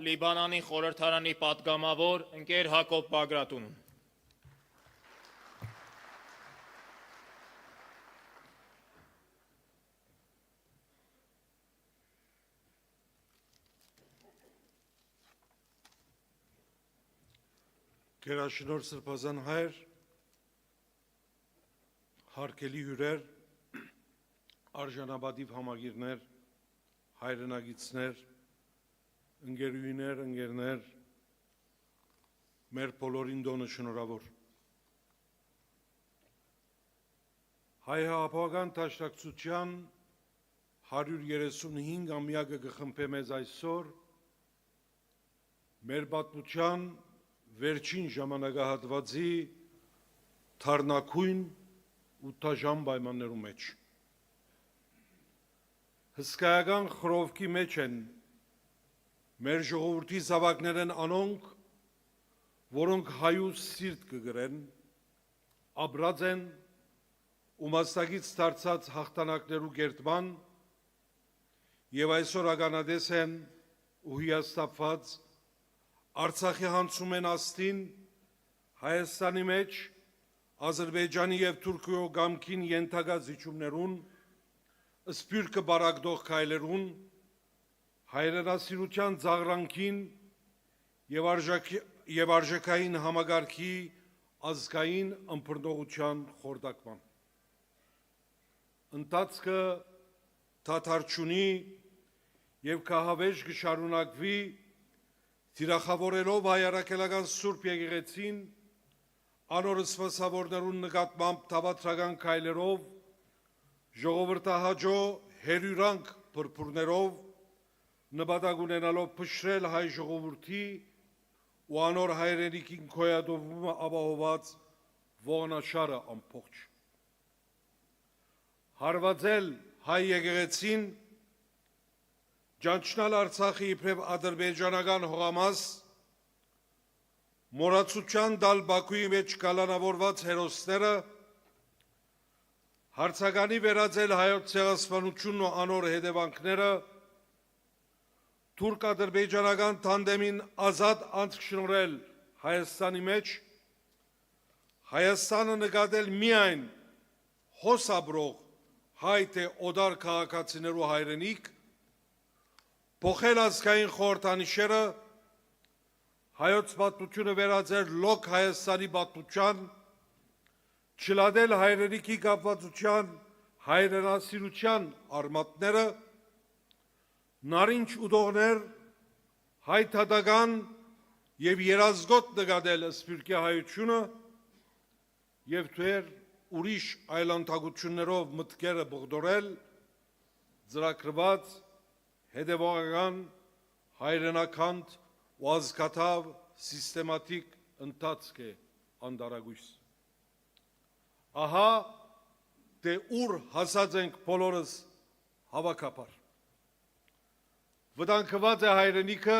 Լիբանանի խորհրդարանի պատգամավոր ընկեր Հակոբ Բագրատունուն։ Գերաշնորհ Սրբազան հայր, հարգելի հյուրեր, արժանապատիվ համագիրներ, հայրենագիցներ, ընկերուհիներ, ընկերներ, մեր բոլորին դոնը շնորհավոր։ Հայ հեղափոխական դաշնակցության 135-ամյակը կխմբե մեզ այսօր մեր պատմության վերջին ժամանակահատվածի թարնակույն ու տաժան պայմաններու մեջ։ Հսկայական խռովքի մեջ են մեր ժողովրդի զավակներն անոնք, որոնք հայուց սիրտ կգրեն, ապրած են ու մասնակից դարձած հաղթանակներու կերտման եւ այսօր ականատես են ու հիասթափված Արցախի հանցում են աստին, Հայաստանի մեջ, Ադրբեջանի և Թուրքիո գամքին ենթակա զիջումներուն, սփյուռքը բարակդող քայլերուն, հայրենասիրության ծաղրանքին և արժեքային համագարքի ազգային ըմբռնողության խորտակման։ Ընթացքը դադար չունի և կահավեժ կշարունակվի թիրախավորելով հայրաքելական Սուրբ Եկեղեցին, անոր սպասավորներուն նկատմամբ թավատրական քայլերով, ժողովրդահաճո հերյուրանք փրփուրներով, նպատակ ունենալով փշրել հայ ժողովրդի ու անոր հայրենիքին գոյատևումը ապահովված ողնաշարը ամբողջ։ Հարվածել հայ եկեղեցին Ճանչնալ Արցախի իբրև ադրբեջանական հողամաս, մոռացության տալ Բաքուի մեջ կալանավորված հերոսները, հարցականի վերածել հայոց ցեղասպանությունն ու անոր հետևանքները, թուրք-ադրբեջանական թանդեմին ազատ անցք շնորհել Հայաստանի մեջ, Հայաստանը նկատել միայն հոսաբրող հայ թե օդար քաղաքացիներու հայրենիք, փոխել ազգային խորհրդանիշերը, հայոց պատմությունը վերածել լոկ Հայաստանի պատմության, չլատել հայրենիքի կապվածության, հայրենասիրության արմատները, նարինջ ուտողներ, հայթադական և երազգոտ նկատել սփյուռքի հայությունը և թեր ուրիշ այլանդակություններով մտքերը բղդորել, ծրագրված հետևողական, հայրենաքանդ ու ազգաթավ սիստեմատիկ ընթացք է անդարագույս։ Ահա թե ուր հասած ենք բոլորս հավաքապար։ Վտանգված է հայրենիքը,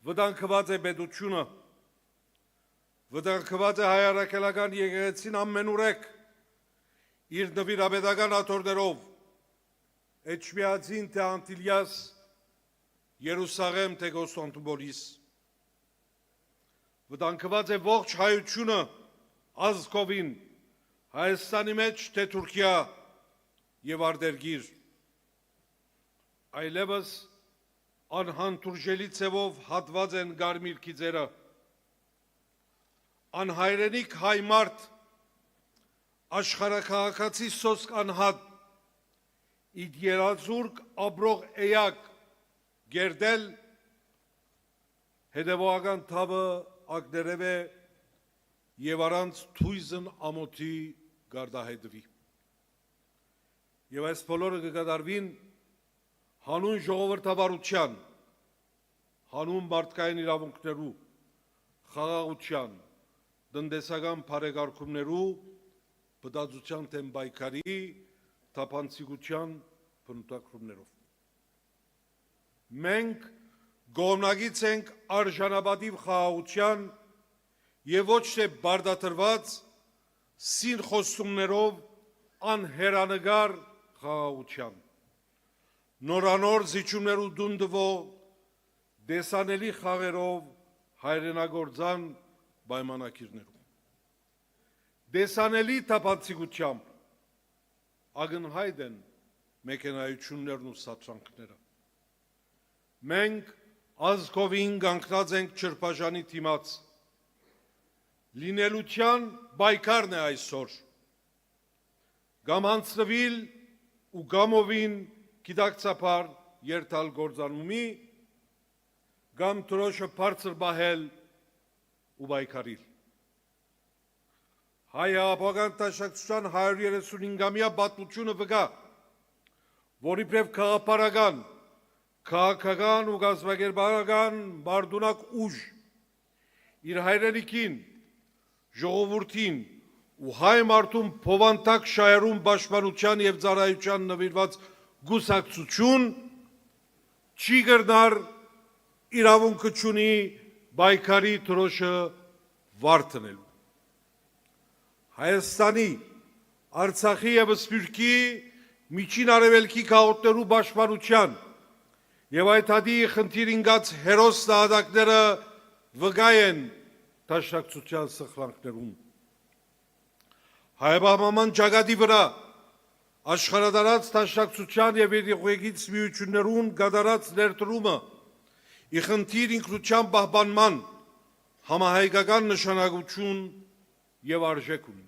վտանգված է պետությունը, վտանգված է հայրաքելական եկեղեցին ամենուրեք իր նվիրապետական աթոռներով Էջմիածին թե Անտիլիաս, Երուսաղեմ թե Կոստանդնուպոլիս։ Վտանգված է ողջ հայությունը ազգովին, Հայաստանի մեջ թե Թուրքիա և արտերկիր։ Այլևս անհանդուրժելի ձևով հատված են կարմիր գիծերը։ Անհայրենիք հայ մարդ, աշխարհաքաղաքացի սոսկ անհատ, իդերազուրկ ապրող էյակ գերդել հետևողական թավը ակներև է և առանց թույզն ամոթի գարդահետվի։ Եվ այս բոլորը կկատարվին հանուն ժողովրդավարության, հանուն մարդկային իրավունքներու, խաղաղության, տնտեսական բարեկարգումներու, բդածության դեմ պայքարի, թափանցիկության բնութագրումներով։ Մենք գոհնագից ենք արժանապատիվ խաղաղության և ոչ թե բարդատրված սին խոստումներով անհերանեկար խաղաղության։ Նորանոր զիջումներու դունդվող դեսանելի խաղերով հայրենագործան պայմանակիրներում։ Դեսանելի տապացիկությամբ ագնհայտ են մեքենայություններն ու սատրանքները։ Մենք ազգովին կանգնած ենք Չրպաժանի թիմաց։ Լինելության բայկարն է այսօր։ Գամ անցնվիլ ու գամովին գիտակցապար երթալ գործանումի, գամ թրոշը բարձր բահել ու բայկարիլ։ Հայ ապագան տաշակցության 135-ամյա բատմությունը վգա, որ իբրև քաղաքապարական, քաղաքական ու գազագերբարական մարդունակ ուժ իր հայրենիքին, ժողովրդին ու հայ մարդուն փովանտակ շահերում պաշտպանության եւ ծառայության նվիրված գուսակցություն չի կրնար իրավունքը չունի բայկարի թրոշը վարդնելու։ Հայաստանի, Արցախի եւ Սփյուռքի միջին արևելքի քաղաքներու պաշտպանության եւ այդ հատի խնդիրին գած հերոս նահատակները վկայ են դաշնակցության սխրանքներում։ Հայաբահման ճակատի վրա աշխարհադարած դաշնակցության եւ երեխեքից միություններուն գդարած ներդրումը ի խնդիր ինքնության պահպանման համահայկական նշանակություն եւ արժեք ունի։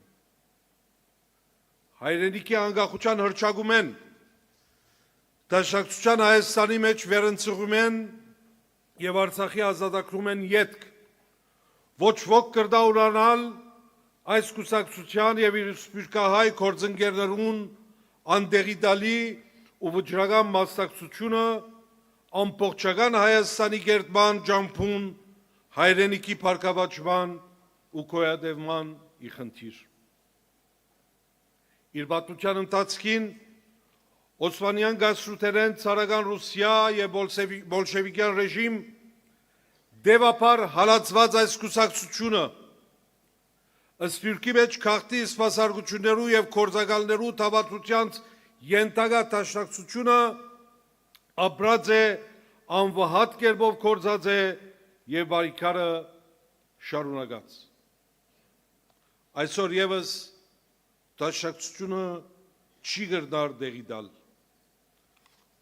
Հայրենիքի անկախության հռչակում են, դաշնակցության Հայաստանի մեջ վերընծում են եւ Արցախի ազատագրում են ետք, ոչ ոք կրդա ուրանալ այս կուսակցության եւ իր սփյուռքահայ գործընկերներուն անդեղի դալի ու վճռական մասնակցությունը ամբողջական Հայաստանի գերտման ջամփուն հայրենիքի փառքավաճման ու կոյադևման ի խնդիր։ Իր պատմության ընթացքին Օսմանյան գասրութերեն ցարական Ռուսիա եւ բոլշևիկյան ռեժիմ դեպապար հալածված այս կուսակցությունը Սփյուռքի մեջ քաղաքտի սպասարկություններու եւ կորզակալներու թավատության յենտագա դաշնակցությունը ապրած է անվհատ կերպով կորզած է եւ բարիկարը շարունակած։ Այսօր եւս դաշնակցությունը չի գրնար դեղի դալ,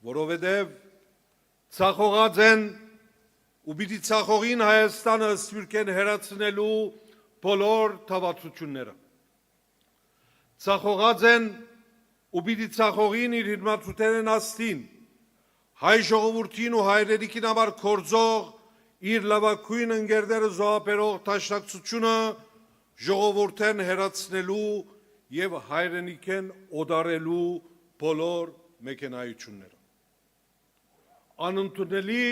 որովհետև ցախողած են ու պիտի ցախողին Հայաստանը Սփյուռքեն հերացնելու բոլոր թավացությունները։ Ցախողած են ու պիտի ցախողին իր հիմնադրութերեն աստին, հայ ժողովրդին ու հայրենիքին համար կորձող իր լավագույն ընկերները զոհաբերող դաշնակցությունը ժողովուրդեն հերացնելու եւ հայրենիքեն օդարելու բոլոր մեքենայությունները։ Անընդունելի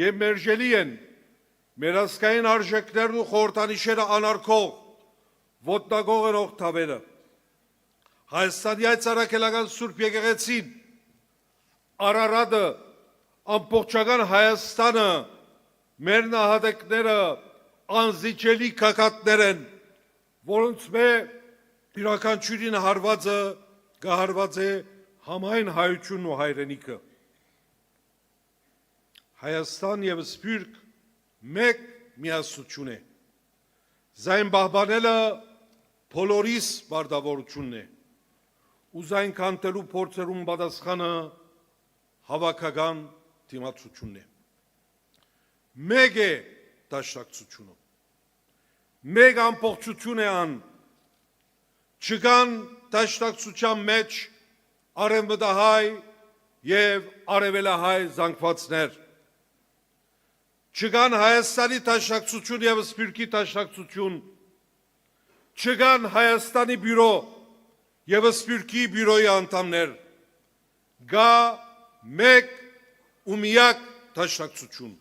եւ մերժելի են մեր ազգային արժեքներն ու խորհրդանիշերը անարգող ոտնագողերող թավերը։ Հայաստանի այդ ցարակելական Սուրբ եկեղեցին, Արարատը, ամբողջական Հայաստանը, մեր նահատակները անզիջելի կակատներ են, որոնց յուրաքանչյուրին հարվածը կահարված է համայն հայությունն ու հայրենիքը։ Հայաստան եւ Սփյուռք մեկ միասնություն է։ Զայն պահպանելը բոլորիս պարտավորությունն է։ Ու զայն կանտելու փորձերուն պատասխանը հավաքական դիմացությունն է։ Մեկ է դաշնակցությունը։ Մեկ ամբողջություն է ան։ Չկան դաշնակցության մեջ արևմտահայ եւ արևելահայ զանգվածներ։ Չկան Հայաստանի դաշնակցություն եւ Սփյուռքի դաշնակցություն։ Չկան Հայաստանի բյուրո եւ Սփյուռքի բյուրոյի անդամներ։ Գա մեկ ու միակ դաշնակցություն։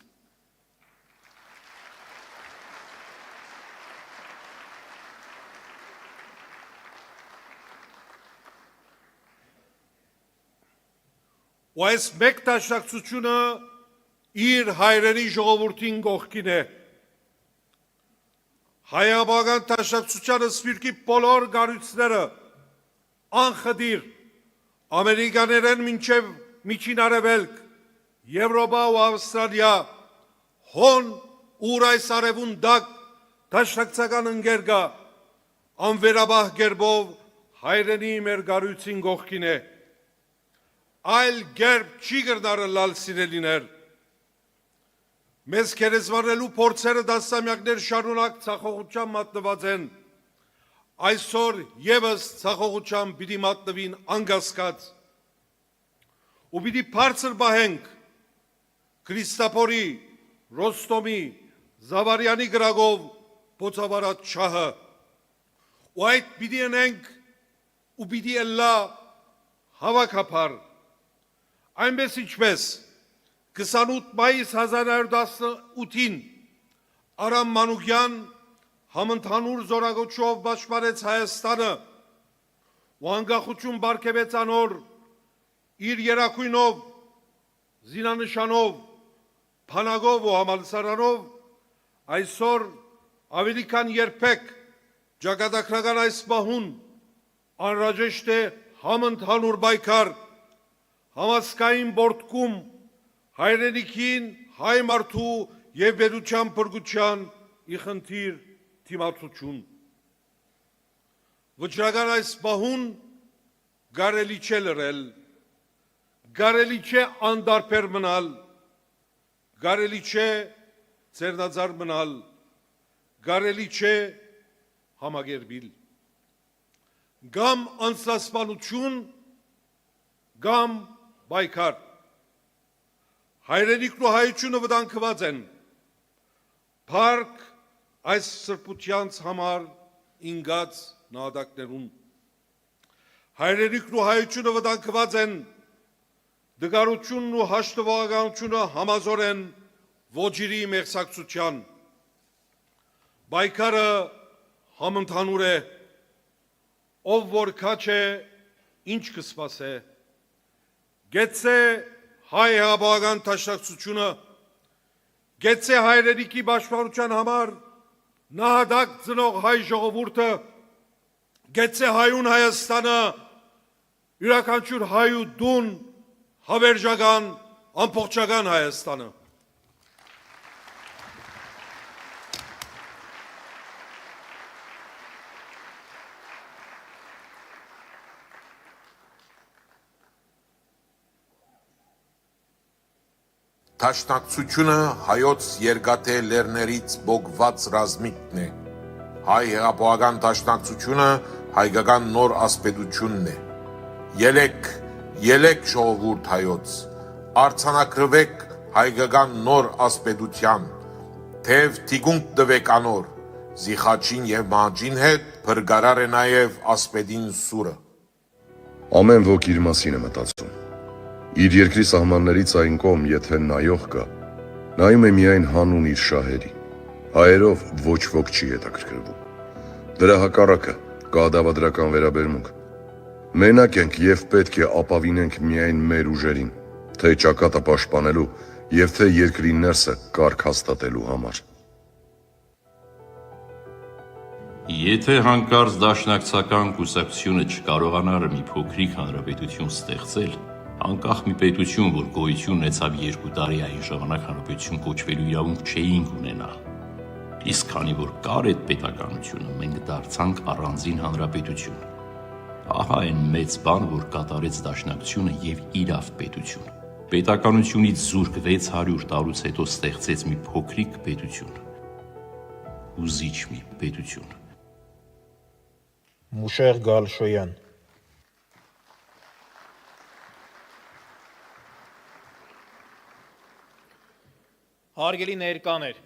Ու այս մեկ դաշնակցությունը իր հայրենի ժողովրդին կողքին է։ Հայաբական դաշնակցությանը Սփյուռքի բոլոր գարույցները անխդիր ամերիկաներեն մինչև միջին արևելք, Եվրոպա ու Ավստրալիա հոն ուր այս արևուն դակ դաշնակցական ընկեր գա, անվերաբահ գերբով հայրենի մեր գարույցին գողքին է, այլ գերբ չի գրնարը լալ սիրելիներ, մեզ կերեզվարելու փորձերը դասամյակներ շարունակ ցախողության մատնված են, այսօր եւս ցախողության պիտի մատնվին անգասկած, ու պիտի բարձր բահենք Քրիստապորի, Ռոստոմի, Զավարյանի գրագով փոցավարած շահը, ու այդ պիտի ընենք ու պիտի ելլա հավաքապար, այնպես ինչպես 28 մայիս 1918-ին Արամ Մանուկյան համընդհանուր զորագոչով պաշտպանեց Հայաստանը ու անկախություն պարգևեց անոր իր երակույնով, զինանշանով, փանագով ու համալսարանով, այսօր ավելի քան երբեք ճակատագրական այս պահուն անհրաժեշտ է համընդհանուր պայքար, համասկային բորտկում հայրենիքին, հայ մարդու եւ վերության փրկության ի խնդիր թիմացություն։ Վճռական այս պահուն կարելի չէ լռել, կարելի չէ անդարբեր մնալ, կարելի չէ ձեռնածար մնալ, կարելի չէ համագերբիլ։ Կամ անձնասպանություն, կամ պայքար։ Հայրենիքն ու հայությունը վտանգված են, փառք այս սրբությանց համար ինգած նահատակներուն։ Հայրենիքն ու հայությունը վտանգված են, դգարությունն ու հաշտվողականությունը համազոր են ոչիրի մեղսակցության։ Պայքարը համընդհանուր է, ով որ քաչ է, ինչ կսպասե։ Գեցե հայ հաբողական դաշնակցությունը, գեցե հայրենիքի պաշտպանության համար նահատակ ծնող հայ ժողովուրդը, գեցե հայուն Հայաստանը, յուրաքանչյուր հայու դուն, հավերժական, ամբողջական Հայաստանը։ Դաշնակցությունը հայոց երկաթե լեռներից բողված ռազմիկն է, հայ հեղափոխական դաշնակցությունը հայկական նոր ասպետությունն է, ելեք ժողովուրդ հայոց, արձանագրվեք հայկական նոր ասպետության, թև թիկունք տվեք անոր, զիխաչին և մահջին հետ փրկարար է նաև ասպետին սուրը։ Ամեն ոք իր մասին է մտածում։ Իր երկրի սահմաններից այն կողմ, եթե նայող կա, նայում է միայն հանուն իր շահերի, հայերով ոչ ոք չի հետաքրքրվում։ Դրա հակառակը կա դավադրական վերաբերմունք։ Մենակ ենք և պետք է ապավինենք միայն մեր ուժերին, թե ճակատը պաշտպանելու և թե երկրի ներսը կարգ հաստատելու համար։ Եթե հանկարծ դաշնակցական կուսակցությունը չկարողանար մի փոքրիկ հանրապետություն ստեղծել, անկախ մի պետություն, որ գոյություն ունեցավ 2 տարի այն ժամանակ հանրապետություն կոչվելու իրավունք չէինք ունենա։ Իսկ քանի որ կար այդ պետականությունը, մենք դարձանք առանձին հանրապետություն։ Ահա այն մեծ բան, որ կատարեց դաշնակցությունը եւ իրավ պետություն։ Պետականությունից զուրկ 600 տարուց հետո ստեղծեց մի փոքրիկ պետություն։ Ուզիչ մի պետություն։ Մուշեղ Գալշոյան։ Հարգելի ներկաներ,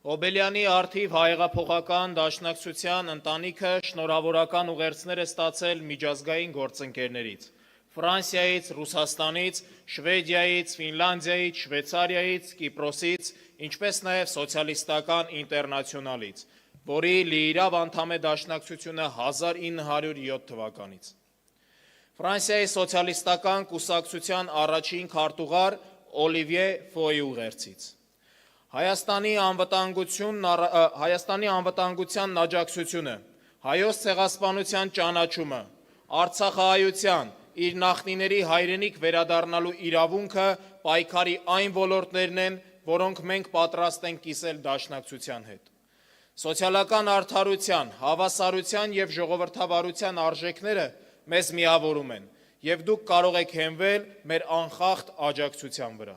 Հոբելյանի արդիվ հայեղափոխական դաշնակցության ընտանիքը շնորհավորական ուղերձներ է ստացել միջազգային գործընկերներից, Ֆրանսիայից, Ռուսաստանից, Շվեդիայից, Ֆինլանդիայից, Շվեյցարիայից, Կիպրոսից, ինչպես նաև Սոցիալիստական ինտերնացիոնալից, որի լիիրավ անդամ է դաշնակցությունը 1907 թվականից։ Ֆրանսիայի սոցիալիստական կուսակցության առաջին քարտուղար Օլիվիե Ֆոյի ուղերձից։ Հայաստանի անվտանգության աջակցությունը, հայոց ցեղասպանության ճանաչումը, Արցախահայության, իր նախնիների հայրենիք վերադառնալու իրավունքը պայքարի այն ոլորտներն են, որոնք մենք պատրաստ ենք կիսել Դաշնակցության հետ։ Սոցիալական արդարության, հավասարության եւ ժողովրդավարության արժեքները մեզ միավորում են, եւ դուք կարող եք հենվել մեր անխախտ աջակցության վրա։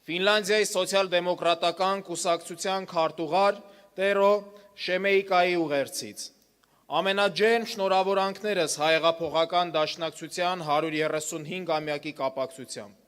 Ֆինլանդիայի սոցիալ-դեմոկրատական կուսակցության քարտուղար Տերո Շեմեիկայի ուղերձից։ Ամենաջերմ շնորհավորանքներս հայեղափոխական դաշնակցության 135-ամյակի կապակցությամբ։